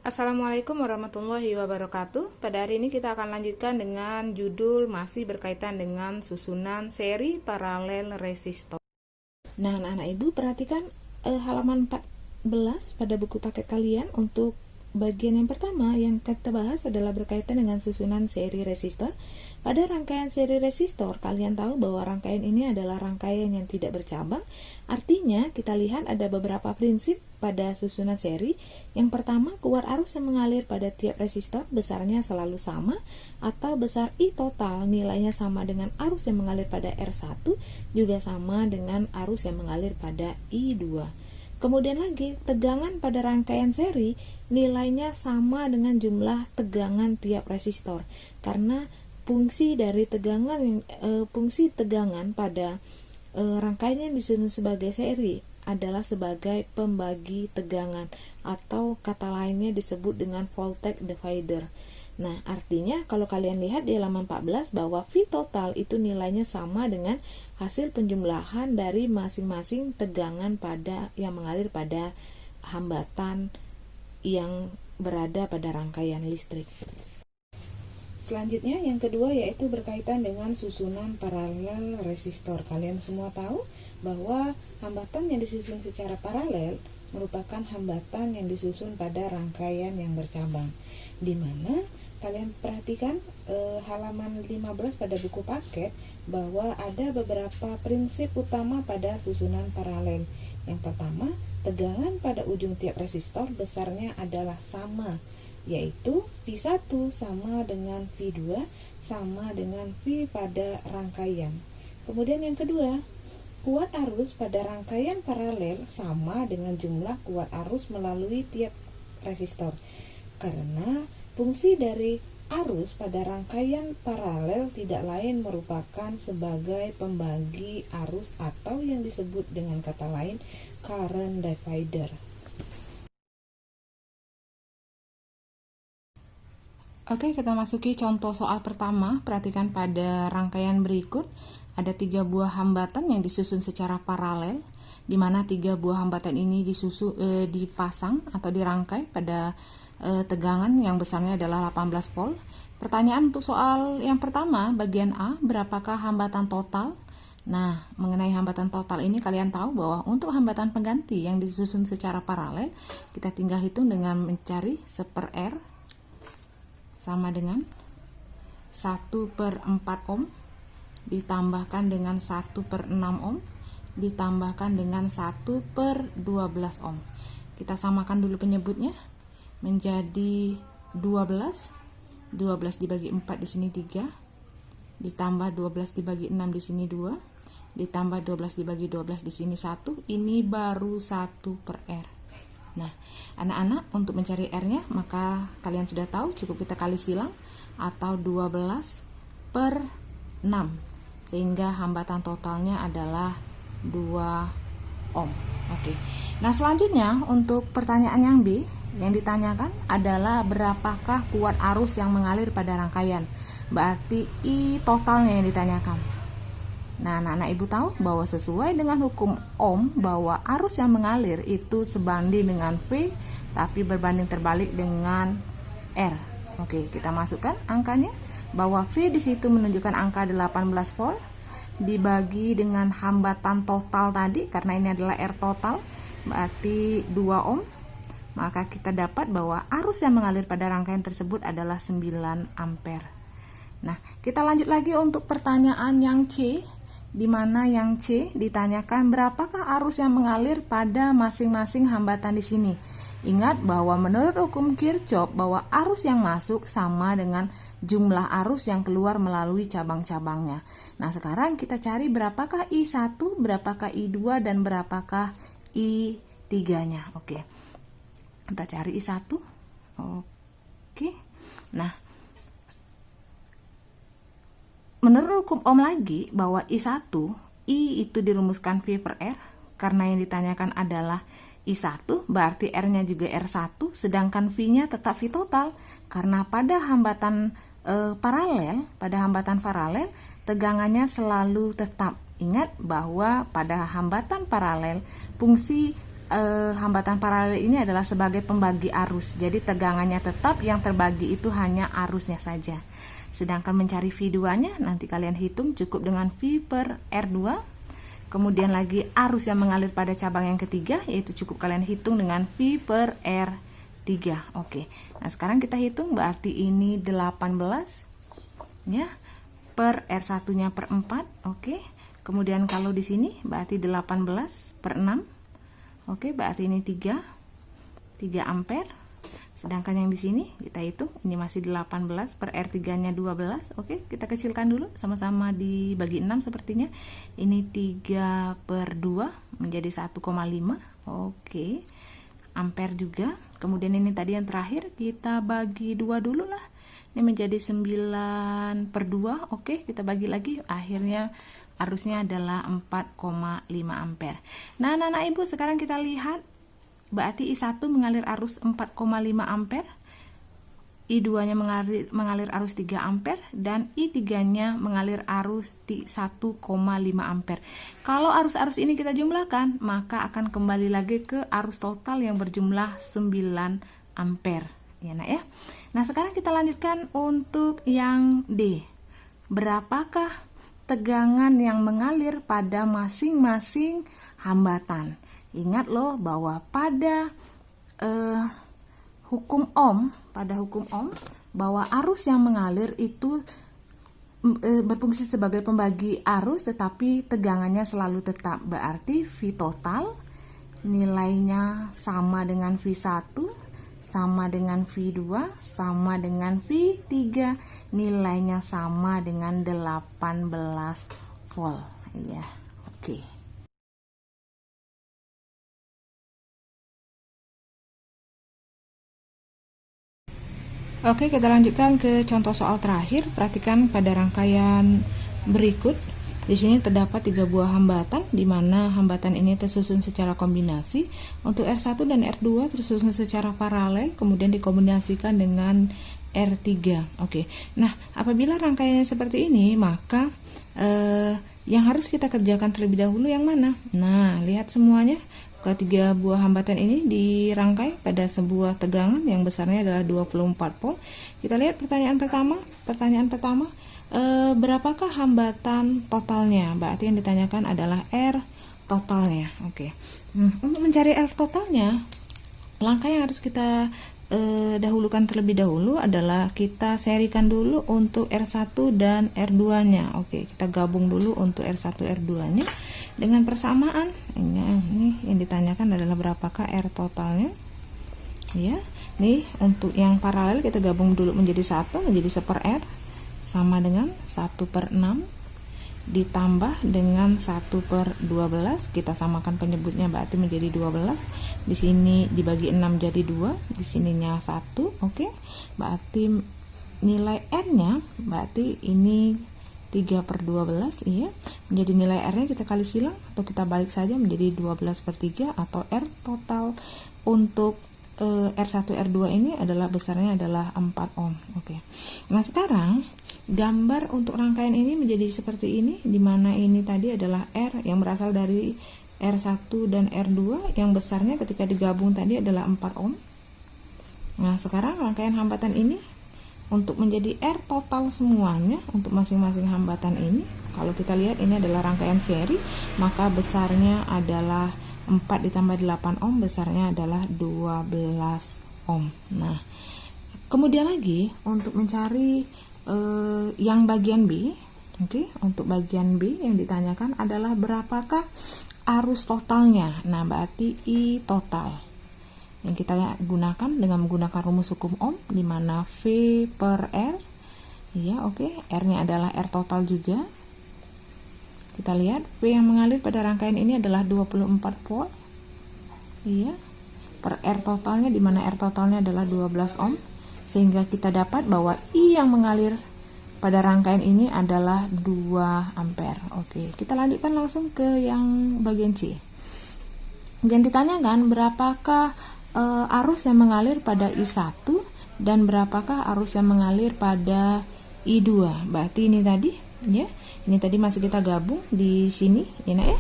Assalamualaikum warahmatullahi wabarakatuh. Pada hari ini kita akan lanjutkan dengan judul masih berkaitan dengan susunan seri paralel resistor. Nah, anak-anak ibu perhatikan halaman 14 pada buku paket kalian. Untuk bagian yang pertama yang kita bahas adalah berkaitan dengan susunan seri resistor. Pada rangkaian seri resistor, kalian tahu bahwa rangkaian ini adalah rangkaian yang tidak bercabang. Artinya, kita lihat ada beberapa prinsip pada susunan seri. Yang pertama, keluar arus yang mengalir pada tiap resistor besarnya selalu sama, atau besar I total nilainya sama dengan arus yang mengalir pada R1 juga sama dengan arus yang mengalir pada I2. Kemudian lagi, tegangan pada rangkaian seri nilainya sama dengan jumlah tegangan tiap resistor, karena fungsi tegangan pada rangkaian yang disusun sebagai seri adalah sebagai pembagi tegangan, atau kata lainnya disebut dengan voltage divider. Nah, artinya kalau kalian lihat di halaman 14 bahwa V total itu nilainya sama dengan hasil penjumlahan dari masing-masing tegangan yang mengalir pada hambatan yang berada pada rangkaian listrik. Selanjutnya yang kedua yaitu berkaitan dengan susunan paralel resistor. Kalian semua tahu bahwa hambatan yang disusun secara paralel merupakan hambatan yang disusun pada rangkaian yang bercabang, di mana kalian perhatikan halaman 15 pada buku paket bahwa ada beberapa prinsip utama pada susunan paralel. Yang pertama, tegangan pada ujung tiap resistor besarnya adalah sama, yaitu V1 sama dengan V2 sama dengan V pada rangkaian. Kemudian yang kedua, kuat arus pada rangkaian paralel sama dengan jumlah kuat arus melalui tiap resistor, karena fungsi dari arus pada rangkaian paralel tidak lain merupakan sebagai pembagi arus, atau yang disebut dengan kata lain current divider. Oke, kita masuki contoh soal pertama. Perhatikan pada rangkaian berikut ada 3 buah hambatan yang disusun secara paralel, di mana 3 buah hambatan ini dipasang atau dirangkai pada tegangan yang besarnya adalah 18 volt. Pertanyaan untuk soal yang pertama, bagian A, berapakah hambatan total? Nah, mengenai hambatan total ini kalian tahu bahwa untuk hambatan pengganti yang disusun secara paralel, kita tinggal hitung dengan mencari 1/R sama dengan 1/4 ohm ditambahkan dengan 1/6 ohm ditambahkan dengan 1/12 ohm. Kita samakan dulu penyebutnya menjadi 12 dibagi 4 di sini 3, ditambah 12 dibagi 6 di sini 2, ditambah 12 dibagi 12 di sini 1, ini baru 1/R. Nah, anak-anak, untuk mencari R-nya, maka kalian sudah tahu cukup kita kali silang, atau 12/6, sehingga hambatan totalnya adalah 2 ohm. Oke. Nah, selanjutnya untuk pertanyaan yang B, yang ditanyakan adalah berapakah kuat arus yang mengalir pada rangkaian. Berarti I totalnya yang ditanyakan. Nah, anak-anak ibu tahu bahwa sesuai dengan hukum Ohm bahwa arus yang mengalir itu sebanding dengan V, tapi berbanding terbalik dengan R. Oke, kita masukkan angkanya bahwa V di situ menunjukkan angka 18 volt dibagi dengan hambatan total tadi, karena ini adalah R total, berarti 2 ohm. Maka kita dapat bahwa arus yang mengalir pada rangkaian tersebut adalah 9 ampere. Nah, kita lanjut lagi untuk pertanyaan yang C, di mana yang C ditanyakan berapakah arus yang mengalir pada masing-masing hambatan di sini. Ingat bahwa menurut hukum Kirchhoff bahwa arus yang masuk sama dengan jumlah arus yang keluar melalui cabang-cabangnya. Nah, sekarang kita cari berapakah I1, berapakah I2, dan berapakah I3-nya. Oke. Kita cari I1. Oke. Nah, menurut hukum Ohm lagi bahwa I1, I itu dirumuskan V/R, karena yang ditanyakan adalah I1, berarti R-nya juga R1, sedangkan V-nya tetap V total, karena pada hambatan paralel, tegangannya selalu tetap. Ingat bahwa pada hambatan paralel, fungsi hambatan paralel ini adalah sebagai pembagi arus. Jadi tegangannya tetap, yang terbagi itu hanya arusnya saja. Sedangkan mencari V2-nya nanti kalian hitung cukup dengan V per R2. Kemudian lagi arus yang mengalir pada cabang yang ketiga, yaitu cukup kalian hitung dengan V per R3. Oke. Nah, sekarang kita hitung, berarti ini 18 ya per R1-nya per 4. Oke. Kemudian kalau di sini berarti 18 per 6. Oke, berarti ini 3 ampere. Sedangkan yang di sini kita hitung, ini masih 18 per R3-nya 12. Oke, kita kecilkan dulu, sama-sama dibagi 6 sepertinya. Ini 3 per 2 menjadi 1,5. Oke, ampere juga. Kemudian ini tadi yang terakhir, kita bagi 2 dulu lah. Ini menjadi 9 per 2. Oke, kita bagi lagi. Akhirnya arusnya adalah 4,5 ampere. Nah, anak-anak ibu, sekarang kita lihat. Berarti I1 mengalir arus 4,5 ampere, I2-nya mengalir arus 3 ampere, dan I3-nya mengalir arus 1,5 ampere. Kalau arus-arus ini kita jumlahkan, maka akan kembali lagi ke arus total yang berjumlah 9 ampere. Ya, nak ya. Nah, sekarang kita lanjutkan untuk yang D. Berapakah tegangan yang mengalir pada masing-masing hambatan? Ingat loh bahwa pada hukum Ohm, bahwa arus yang mengalir itu berfungsi sebagai pembagi arus, tetapi tegangannya selalu tetap. Berarti V total nilainya sama dengan V1, sama dengan V2, sama dengan V3, nilainya sama dengan 18 volt. Ya, oke. Oke, kita lanjutkan ke contoh soal terakhir. Perhatikan pada rangkaian berikut. Di sini terdapat 3 buah hambatan, di mana hambatan ini tersusun secara kombinasi. Untuk R1 dan R2 tersusun secara paralel, kemudian dikombinasikan dengan R3. Oke. Nah, apabila rangkaiannya seperti ini, maka yang harus kita kerjakan terlebih dahulu yang mana? Nah, lihat semuanya. Ketiga buah hambatan ini dirangkai pada sebuah tegangan yang besarnya adalah 24 volt. Kita lihat pertanyaan pertama, berapakah hambatan totalnya? Berarti yang ditanyakan adalah R totalnya. Oke. Untuk mencari R totalnya, langkah yang harus kita dahulukan terlebih dahulu adalah kita serikan dulu untuk R1 dan R2-nya. Oke, kita gabung dulu untuk R1 R2-nya dengan persamaan. Ini yang ditanyakan adalah berapakah R totalnya. Ya, nih untuk yang paralel kita gabung dulu menjadi 1, menjadi 1 per R sama dengan 1 per 6 ditambah dengan 1 per 12, kita samakan penyebutnya berarti menjadi 12. Di sini dibagi 6 jadi 2, di sininya 1. Oke. Berarti nilai R-nya berarti ini 3 per 12, iya. Menjadi nilai R-nya kita kali silang atau kita balik saja menjadi 12 per 3, atau R total untuk R1 R2 ini adalah besarnya adalah 4 ohm. Oke. Nah, sekarang gambar untuk rangkaian ini menjadi seperti ini, di mana ini tadi adalah R yang berasal dari R1 dan R2 yang besarnya ketika digabung tadi adalah 4 ohm. Nah, sekarang rangkaian hambatan ini untuk menjadi R total semuanya untuk masing-masing hambatan ini, kalau kita lihat ini adalah rangkaian seri, maka besarnya adalah 4 ditambah 8 ohm, besarnya adalah 12 ohm. Nah, kemudian lagi untuk mencari yang bagian B, oke, untuk bagian B yang ditanyakan adalah berapakah arus totalnya. Nah, berarti I total yang kita gunakan dengan menggunakan rumus hukum Ohm, di mana V per R, ya, oke, R-nya adalah R total juga. Kita lihat V yang mengalir pada rangkaian ini adalah 24 volt, iya, per R totalnya, di mana R totalnya adalah 12 ohm. Sehingga kita dapat bahwa I yang mengalir pada rangkaian ini adalah 2 ampere. Oke, kita lanjutkan langsung ke yang bagian C. Yang ditanyakan berapakah arus yang mengalir pada I1 dan berapakah arus yang mengalir pada I2. Berarti ini tadi ya. Ini tadi masih kita gabung di sini, ya nak ya.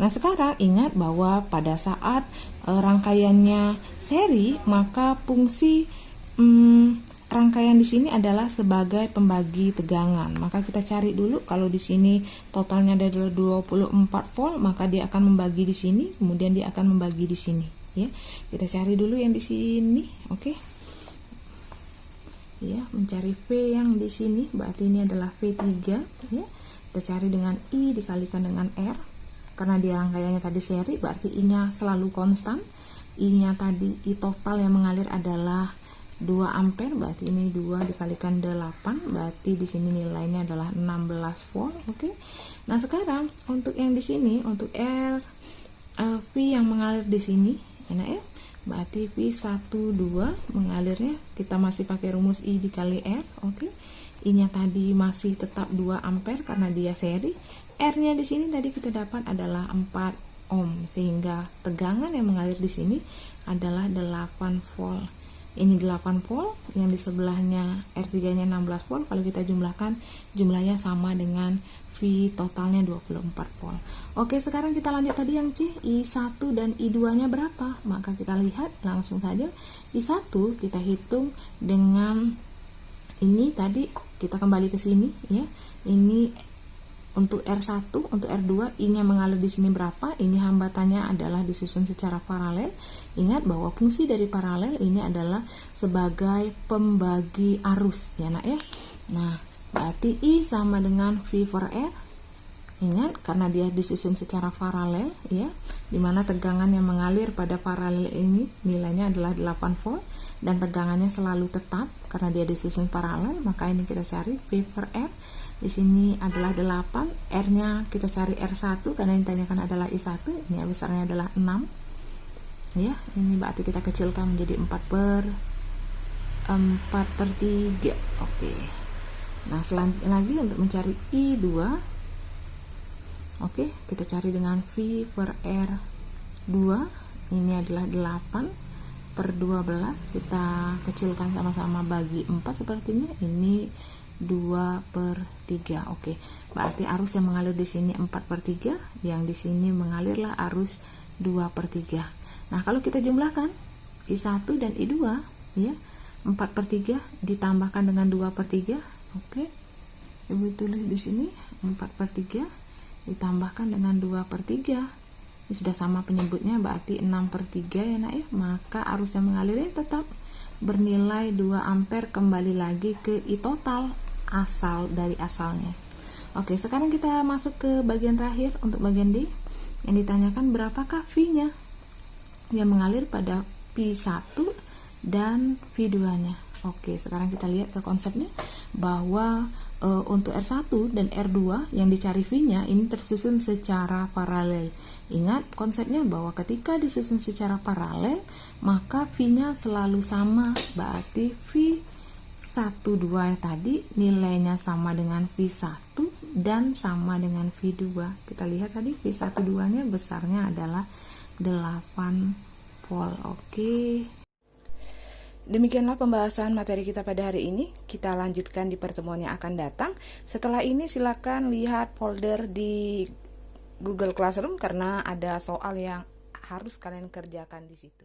Nah sekarang ingat bahwa pada saat rangkaiannya seri, maka fungsi rangkaian di sini adalah sebagai pembagi tegangan. Maka kita cari dulu, kalau di sini totalnya adalah 24 volt, maka dia akan membagi di sini, kemudian dia akan membagi di sini, ya. Kita cari dulu yang di sini, oke. Ya, mencari V yang di sini, berarti ini adalah V3, ya. Kita cari dengan I dikalikan dengan R. Karena dia rangkaiannya tadi seri, berarti I-nya selalu konstan. I-nya tadi, I total yang mengalir adalah 2 ampere, berarti ini 2 dikalikan 8, berarti di sini nilainya adalah 16 volt, oke. Nah, sekarang untuk yang di sini, untuk V yang mengalir di sini, enak ya. Berarti V12 mengalirnya kita masih pakai rumus I dikali R, oke. I-nya tadi masih tetap 2 ampere karena dia seri. R-nya di sini tadi kita dapat adalah 4 ohm, sehingga tegangan yang mengalir di sini adalah 8 volt. Ini 8 volt, yang di sebelahnya R3 nya 16 volt. Kalau kita jumlahkan, jumlahnya sama dengan V totalnya 24 volt. Oke, sekarang kita lanjut tadi yang C, I1 dan I2 nya berapa? Maka kita lihat langsung saja. I1 kita hitung dengan ini tadi, kita kembali ke sini ya. Ini untuk R1, untuk R2, I-nya mengalir di sini berapa? Ini hambatannya adalah disusun secara paralel. Ingat bahwa fungsi dari paralel ini adalah sebagai pembagi arus, ya nak ya. Nah, berarti I sama dengan V per R. Ingat, karena dia disusun secara paralel, ya, dimana tegangan yang mengalir pada paralel ini nilainya adalah 8 volt dan tegangannya selalu tetap karena dia disusun paralel. Maka ini kita cari V per R. Di sini adalah 8, R-nya kita cari R1 karena yang ditanyakan adalah I1, ini besarnya adalah 6. Ya, ini berarti kita kecilkan menjadi 4 per 3. Oke. Nah, selanjutnya lagi untuk mencari I2. Oke, kita cari dengan V per R2. Ini adalah 8 per 12. Kita kecilkan sama-sama bagi 4 sepertinya. Ini 2 per 3. Oke, berarti arus yang mengalir di sini 4 per 3, yang di sini mengalirlah arus 2 per 3. Nah, kalau kita jumlahkan I1 dan I2, ya, 4 per 3 ditambahkan dengan 2 per 3. Oke, Ibu tulis di sini 4 per 3 ditambahkan dengan 2 per 3. Ini sudah sama penyebutnya, berarti 6 per 3 ya nak ya. Maka arus yang mengalirnya tetap bernilai 2 ampere, kembali lagi ke I total asal dari asalnya. Oke, sekarang kita masuk ke bagian terakhir untuk bagian D. Yang ditanyakan berapakah V-nya yang mengalir pada V1 dan V2 nya. Oke, sekarang kita lihat ke konsepnya bahwa untuk R1 dan R2 yang dicari V-nya ini tersusun secara paralel. Ingat konsepnya bahwa ketika disusun secara paralel maka V-nya selalu sama, berarti V12 tadi nilainya sama dengan V1 dan sama dengan V2. Kita lihat tadi V12 nya besarnya adalah 8 volt. Oke. Demikianlah pembahasan materi kita pada hari ini. Kita lanjutkan di pertemuan yang akan datang. Setelah ini silakan lihat folder di Google Classroom karena ada soal yang harus kalian kerjakan di situ.